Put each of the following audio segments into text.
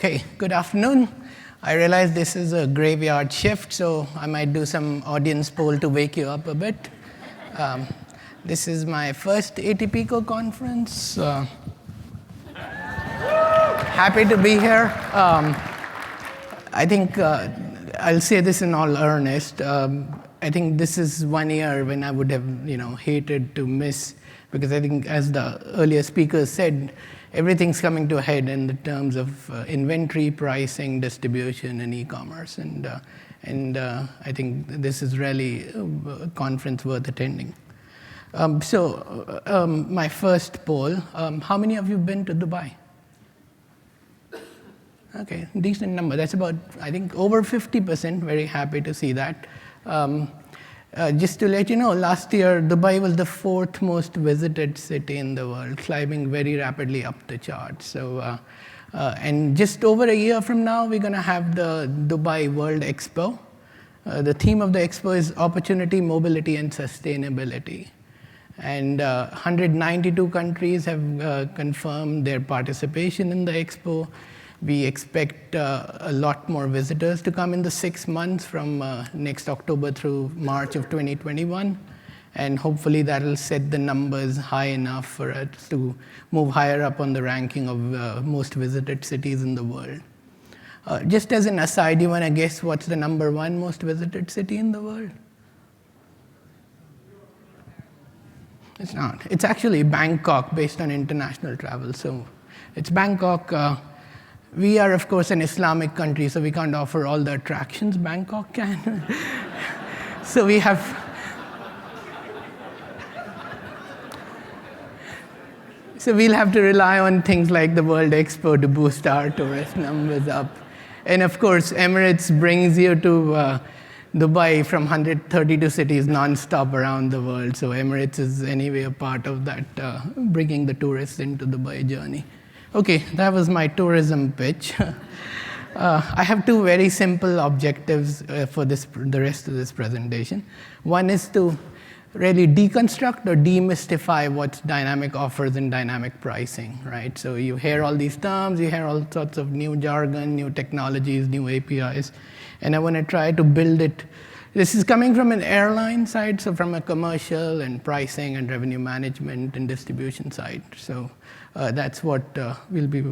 Okay, good afternoon. I realize this is a graveyard shift, so I might do some audience poll to wake you up a bit. This is my first ATPCO conference. Happy to be here. I think I'll say this in all earnest. I think this is 1 year when I would have, hated to miss, because I think, as the earlier speakers said, everything's coming to a head in the terms of inventory, pricing, distribution, and e-commerce. And I think this is really a conference worth attending. My first poll, how many of you have been to Dubai? Okay, decent number. That's about, I think, over 50%. Very happy to see that. Just to let you know, last year, Dubai was the 4th most visited city in the world, climbing very rapidly up the charts. And just over a year from now, we're going to have the Dubai World Expo. The theme of the expo is opportunity, mobility, and sustainability. And 192 countries have confirmed their participation in the expo. We expect a lot more visitors to come in the 6 months from next October through March of 2021. And hopefully that will set the numbers high enough for us to move higher up on the ranking of most visited cities in the world. Just as an aside, you want to guess what's the #1 most visited city in the world? It's not. It's actually Bangkok, based on international travel. So it's Bangkok. We are, of course, an Islamic country, so we can't offer all the attractions Bangkok can. So we have... So we'll have to rely on things like the World Expo to boost our tourist numbers up. And of course, Emirates brings you to Dubai from 132 cities non-stop around the world. So Emirates is anyway a part of that, bringing the tourists into the Dubai journey. Okay, that was my tourism pitch. I have 2 very simple objectives for the rest of this presentation. One is to really deconstruct or demystify what's dynamic offers and dynamic pricing, right? So you hear all these terms, you hear all sorts of new jargon, new technologies, new APIs, and I want to try to build it. This is coming from an airline side, so from a commercial and pricing and revenue management and distribution side. So that's what we'll be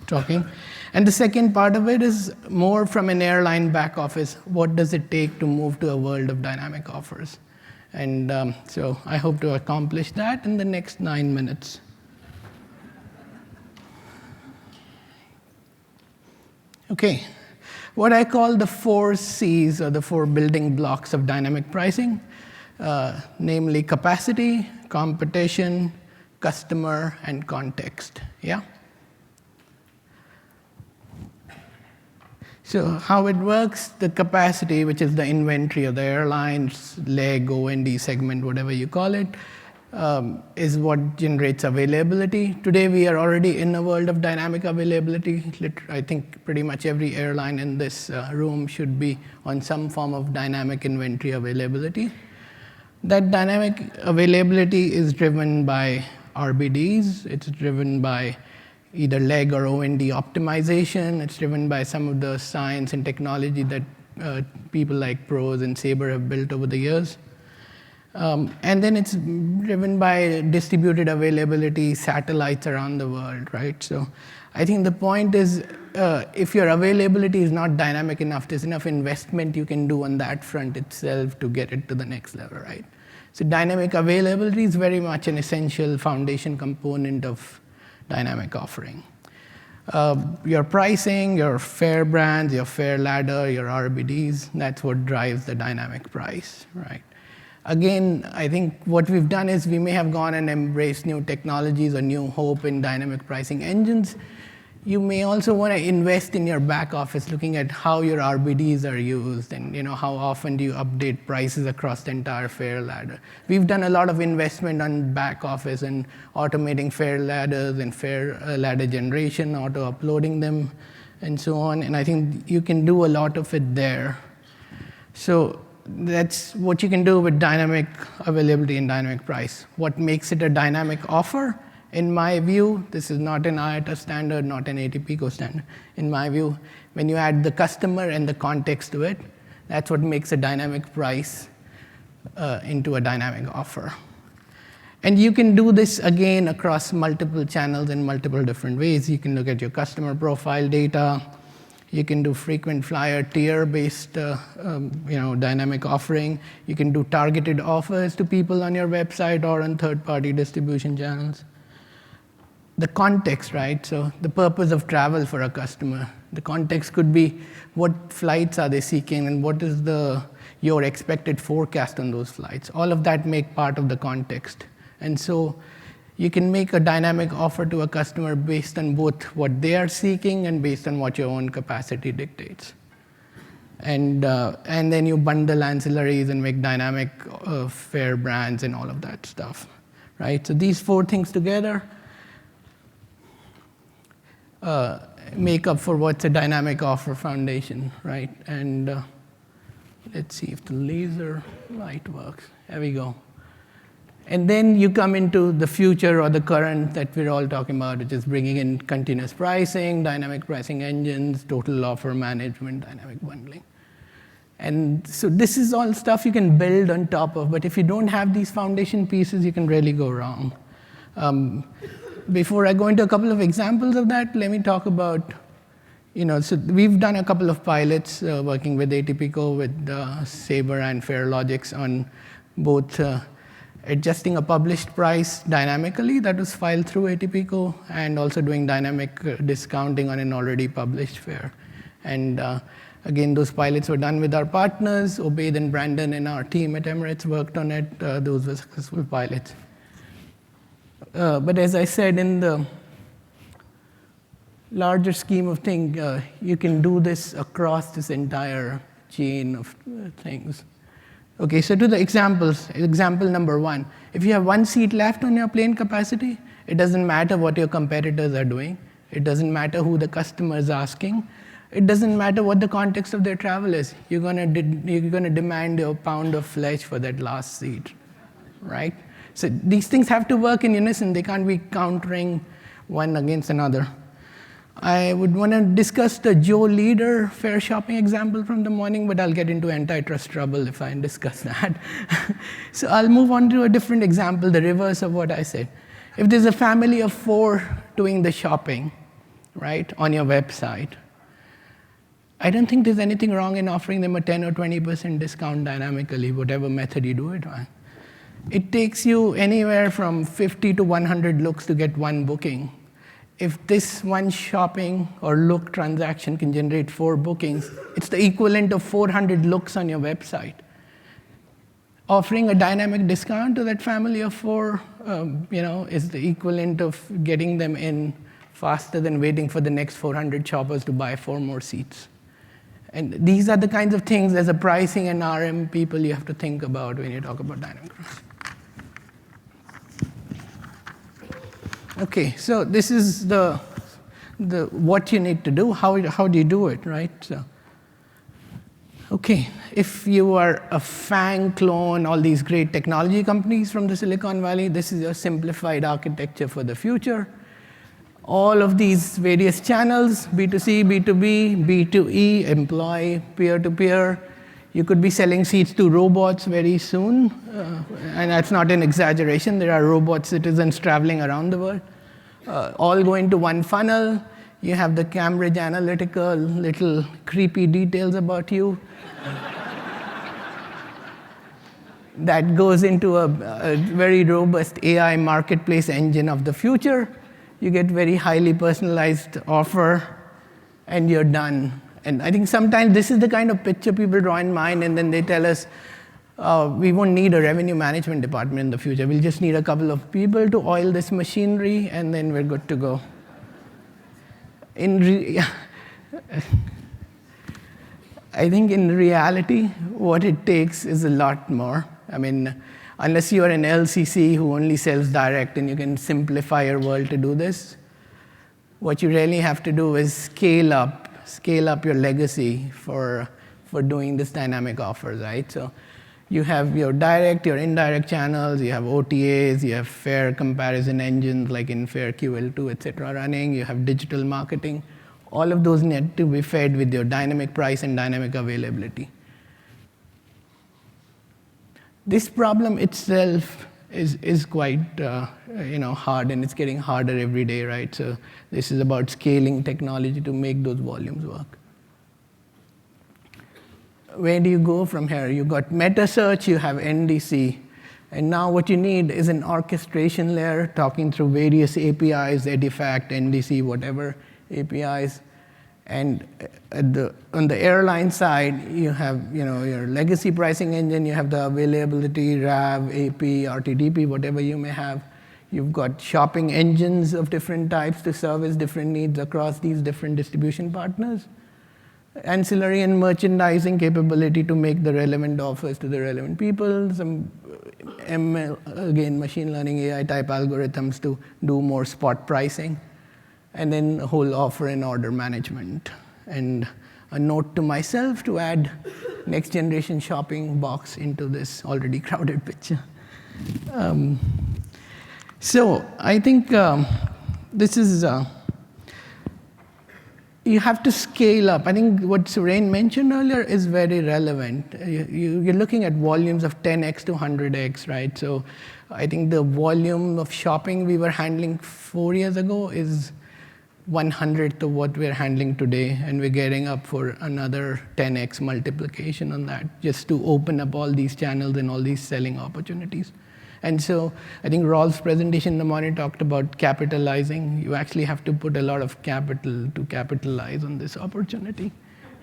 talking. And the second part of it is more from an airline back office. What does it take to move to a world of dynamic offers? And so I hope to accomplish that in the next 9 minutes. Okay. What I call the 4 C's, or the 4 building blocks of dynamic pricing, namely capacity, competition, customer, and context. Yeah? So how it works, the capacity, which is the inventory of the airline's leg, O&D segment, whatever you call it, is what generates availability. Today, we are already in a world of dynamic availability. I think pretty much every airline in this room should be on some form of dynamic inventory availability. That dynamic availability is driven by RBDs. It's driven by either leg or O&D optimization. It's driven by some of the science and technology that people like Pros and Sabre have built over the years. And then it's driven by distributed availability, satellites around the world, right? So I think the point is, if your availability is not dynamic enough, there's enough investment you can do on that front itself to get it to the next level, right? So dynamic availability is very much an essential foundation component of dynamic offering. Your pricing, your fare brands, your fare ladder, your RBDs, that's what drives the dynamic price, right? Again, I think what we've done is we may have gone and embraced new technologies or new hope in dynamic pricing engines. You may also want to invest in your back office, looking at how your RBDs are used and how often do you update prices across the entire fare ladder. We've done a lot of investment on back office and automating fare ladders and fare ladder generation, auto-uploading them, and so on. And I think you can do a lot of it there. So that's what you can do with dynamic availability and dynamic price. What makes it a dynamic offer In my view, this is not an IATA standard, not an ATPCO standard. In my view, when you add the customer and the context to it, that's what makes a dynamic price into a dynamic offer. And you can do this, again, across multiple channels in multiple different ways. You can look at your customer profile data. You can do frequent flyer tier-based dynamic offering. You can do targeted offers to people on your website or on third-party distribution channels. The context, right? So the purpose of travel for a customer. The context could be what flights are they seeking and what is your expected forecast on those flights. All of that make part of the context. And so you can make a dynamic offer to a customer based on both what they are seeking and based on what your own capacity dictates. And then you bundle ancillaries and make dynamic fare brands and all of that stuff, right? So these 4 things together make up for what's a dynamic offer foundation, right? And let's see if the laser light works. There we go. And then you come into the future or the current that we're all talking about, which is bringing in continuous pricing, dynamic pricing engines, total offer management, dynamic bundling. And so this is all stuff you can build on top of, but if you don't have these foundation pieces, you can really go wrong. Before I go into a couple of examples of that, let me talk about, so we've done a couple of pilots working with ATPCO, with Sabre and FareLogix on both adjusting a published price dynamically that was filed through ATPCO and also doing dynamic discounting on an already published fare. And again, those pilots were done with our partners. Obaid and Brandon and our team at Emirates worked on it. Those were successful pilots. But as I said, in the larger scheme of things, you can do this across this entire chain of things. Okay, so to the examples, example number 1. If you have 1 seat left on your plane capacity, it doesn't matter what your competitors are doing. It doesn't matter who the customer is asking. It doesn't matter what the context of their travel is. You're gonna demand a pound of flesh for that last seat, right? So these things have to work in unison. They can't be countering one against another. I would want to discuss the Joe Leader fare shopping example from the morning, but I'll get into antitrust trouble if I discuss that. So I'll move on to a different example, the reverse of what I said. If there's a family of 4 doing the shopping, right, on your website, I don't think there's anything wrong in offering them a 10 or 20% discount dynamically, whatever method you do it on. It takes you anywhere from 50 to 100 looks to get 1 booking. If this 1 shopping or look transaction can generate 4 bookings, it's the equivalent of 400 looks on your website. Offering a dynamic discount to that family of 4, is the equivalent of getting them in faster than waiting for the next 400 shoppers to buy 4 more seats. And these are the kinds of things as a pricing and RM people you have to think about when you talk about dynamic pricing. Okay, so this is the what you need to do. How do you do it, right? So, okay, if you are a FANG clone, all these great technology companies from the Silicon Valley, this is your simplified architecture for the future. All of these various channels, B2C, B2B, B2E, employee, peer-to-peer. You could be selling seats to robots very soon, and that's not an exaggeration. There are robot citizens traveling around the world. All go into 1 funnel. You have the Cambridge Analytica, little creepy details about you. That goes into a very robust AI marketplace engine of the future. You get very highly personalized offer, and you're done. And I think sometimes this is the kind of picture people draw in mind, and then they tell us, we won't need a revenue management department in the future. We'll just need a couple of people to oil this machinery, and then we're good to go. I think in reality, what it takes is a lot more. I mean, unless you are an LCC who only sells direct and you can simplify your world to do this, what you really have to do is scale up your legacy for doing this dynamic offers, right? So You have your direct, your indirect channels, you have OTAs, you have fare comparison engines like InFare, QL2, et cetera, running, you have digital marketing. All of those need to be fed with your dynamic price and dynamic availability. This problem itself is quite hard, and it's getting harder every day, right? So this is about scaling technology to make those volumes work. Where do you go from here? You've got meta search, you have NDC. And now what you need is an orchestration layer talking through various APIs, Edifact, NDC, whatever APIs. And on the airline side, you have your legacy pricing engine, you have the availability, RAV, AP, RTDP, whatever you may have. You've got shopping engines of different types to service different needs across these different distribution partners. Ancillary and merchandising capability to make the relevant offers to the relevant people. Some ML, again, machine learning AI type algorithms to do more spot pricing. And then a whole offer and order management. And a note to myself to add next generation shopping box into this already crowded picture. So I think this is, you have to scale up. I think what Suren mentioned earlier is very relevant. You're looking at volumes of 10x to 100x, right? So I think the volume of shopping we were handling 4 years ago is 1/100th of what we're handling today, and we're getting up for another 10x multiplication on that, just to open up all these channels and all these selling opportunities. And so I think Rolf's presentation in the morning talked about capitalizing. You actually have to put a lot of capital to capitalize on this opportunity.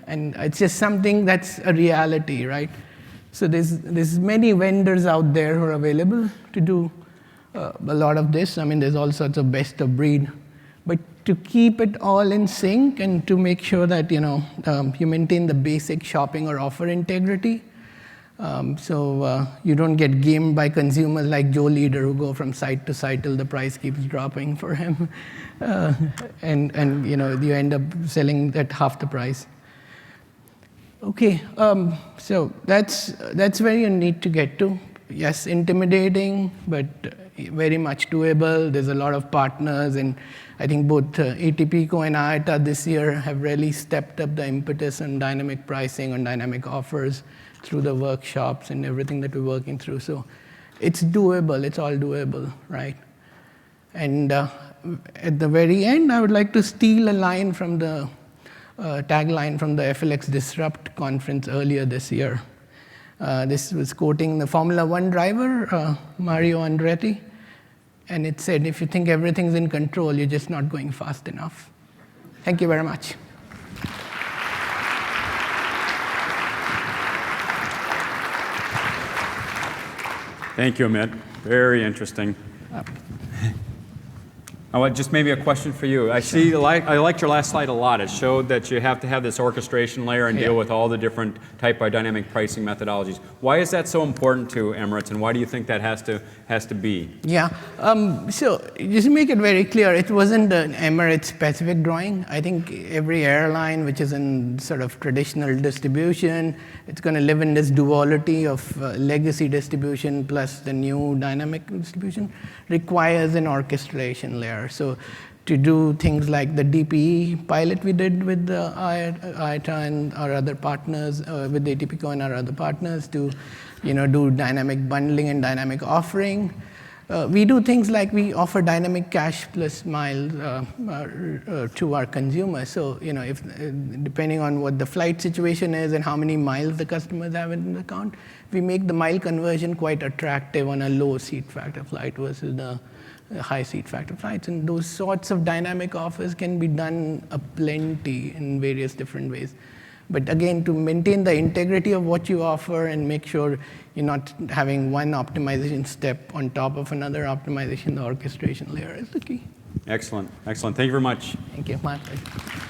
And it's just something that's a reality, right? So there's many vendors out there who are available to do a lot of this. I mean, there's all sorts of best of breed. But to keep it all in sync and to make sure that you maintain the basic shopping or offer integrity, so you don't get gamed by consumers like Joe Leader who go from site to site till the price keeps dropping for him, and you end up selling at half the price. Okay, so that's where you need to get to. Yes, intimidating, but very much doable. There's a lot of partners, and I think both ATPCO and IATA this year have really stepped up the impetus on dynamic pricing, on dynamic offers through the workshops and everything that we're working through. So it's doable. It's all doable, right? And at the very end, I would like to steal a line from the tagline from the FLX Disrupt conference earlier this year. This was quoting the Formula One driver, Mario Andretti. And it said, if you think everything's in control, you're just not going fast enough. Thank you very much. Thank you, Amit. Very interesting. Just maybe a question for you. I liked your last slide a lot. It showed that you have to have this orchestration layer and deal with all the different type of dynamic pricing methodologies. Why is that so important to Emirates, and why do you think that has to be? Yeah. So just to make it very clear, it wasn't an Emirates specific drawing. I think every airline which is in sort of traditional distribution, it's going to live in this duality of legacy distribution plus the new dynamic distribution, requires an orchestration layer. So to do things like the DPE pilot we did with the IATA and our other partners, with the ATPCO and our other partners, to do dynamic bundling and dynamic offering. We do things like we offer dynamic cash plus miles to our consumers. So if depending on what the flight situation is and how many miles the customers have in the account, we make the mile conversion quite attractive on a low seat factor flight versus the high seat factor flights. And those sorts of dynamic offers can be done aplenty in various different ways. But again, to maintain the integrity of what you offer and make sure you're not having one optimization step on top of another optimization, the orchestration layer is the key. Excellent. Excellent. Thank you very much. Thank you. My pleasure.